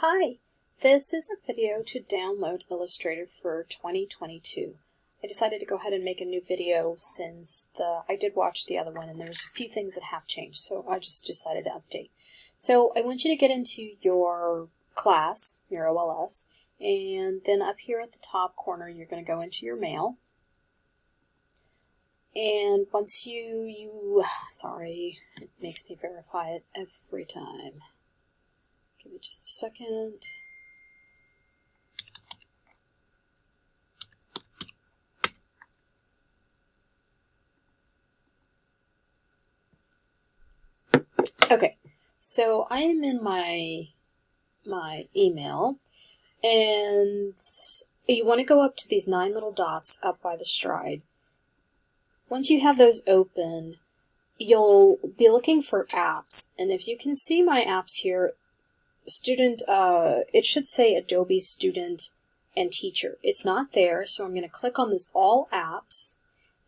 Hi, this is a video to download Illustrator for 2022. I decided to go ahead and make a new video since I did watch the other one and there's a few things that have changed, so I just decided to update. So I want you to get into your class, your OLS, and then up here at the top corner you're going to go into your mail. And once sorry, it makes me verify it every time. Give me just a second. Okay, so I am in my email, and you want to go up to these 9 little dots up by the stride. Once you have those open, you'll be looking for apps, and if you can see my apps here, it should say Adobe Student and Teacher. It's not there, so I'm going to click on this All Apps,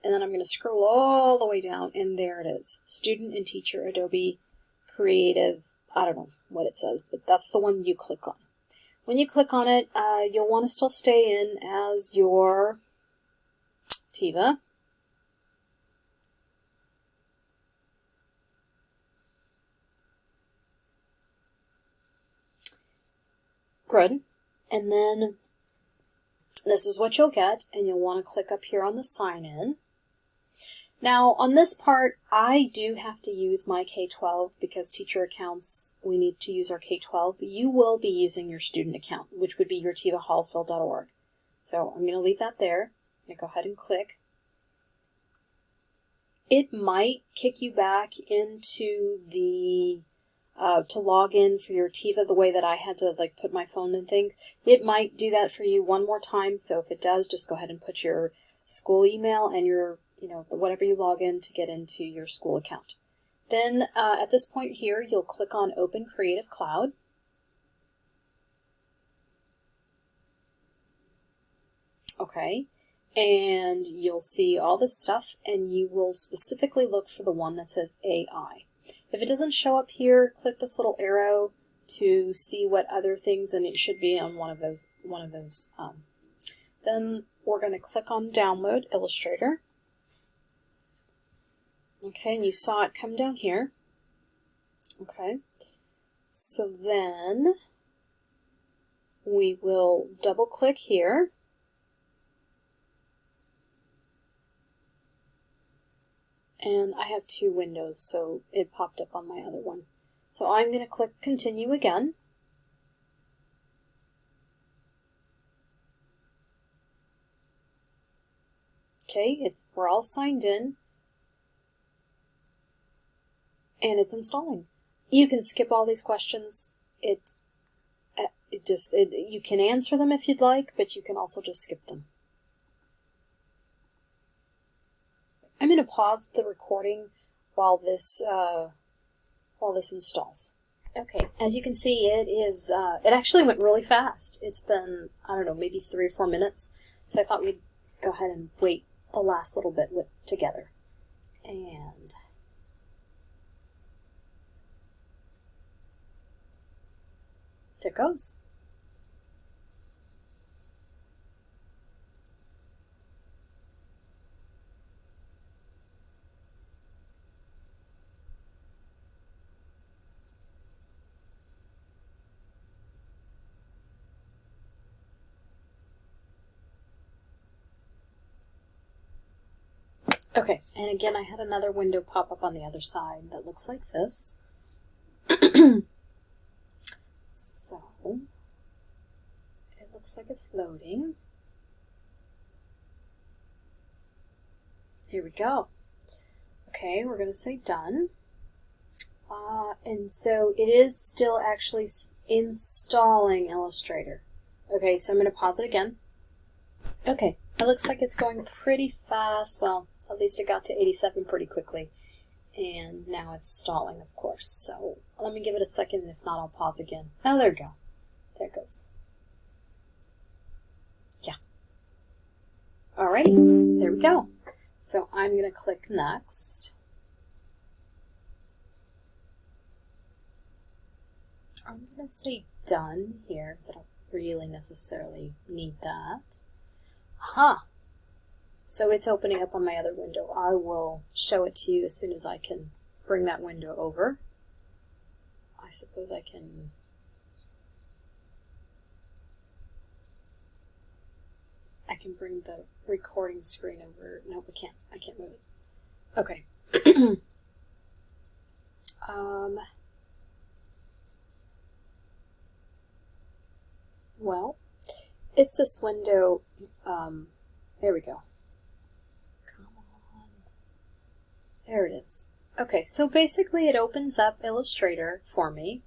and then I'm going to scroll all the way down, and there it is. Student and Teacher, Adobe Creative, I don't know what it says, but that's the one you click on. When you click on it, you'll want to still stay in as your Tiva. Good. And then this is what you'll get, and you'll want to click up here on the sign in. Now on this part, I do have to use my K-12 because teacher accounts, we need to use our K-12. You will be using your student account, which would be your tivahallsville.org. So I'm going to leave that there. I'm going to go ahead and click. It might kick you back into the to log in for your Tiva the way that I had to put my phone and things. It might do that for you one more time, so if it does, just go ahead and put your school email and your, whatever you log in to get into your school account. Then at this point here, you'll click on Open Creative Cloud. Okay, and you'll see all this stuff, and you will specifically look for the one that says AI. If it doesn't show up here, click this little arrow to see what other things, and it should be on one of those. Then we're going to click on Download Illustrator. Okay, and you saw it come down here. Okay, so then we will double click here. And I have 2 windows, so it popped up on my other one. So I'm going to click Continue again. Okay, we're all signed in, and it's installing. You can skip all these questions. You can answer them if you'd like, but you can also just skip them. I'm going to pause the recording while this installs. Okay, as you can see, it actually went really fast. It's been, I don't know, maybe 3 or 4 minutes. So I thought we'd go ahead and wait the last little bit together. And there it goes. Okay, and again I had another window pop up on the other side that looks like this. So, it looks like it's loading. Here we go. Okay, we're going to say done. And so it is still actually installing Illustrator. Okay, so I'm going to pause it again. Okay, it looks like it's going pretty fast. Well, at least it got to 87 pretty quickly. And now it's stalling, of course. So let me give it a second, and if not, I'll pause again. Oh, there we go. There it goes. Yeah. Alrighty, there we go. So I'm going to click Next. I'm going to say done here, because I don't really necessarily need that. Aha! So it's opening up on my other window. I will show it to you as soon as I can bring that window over. I suppose I can... bring the recording screen over. Nope, I can't. I can't move it. Okay. Well, it's this window. There we go. Come on. There it is. Okay, so basically it opens up Illustrator for me.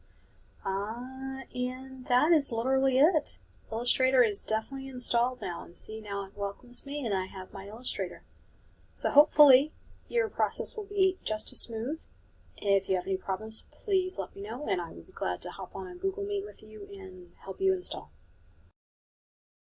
And that is literally it. Illustrator is definitely installed now, and see, now it welcomes me and I have my Illustrator. So hopefully your process will be just as smooth. If you have any problems, please let me know, and I will be glad to hop on a Google Meet with you and help you install.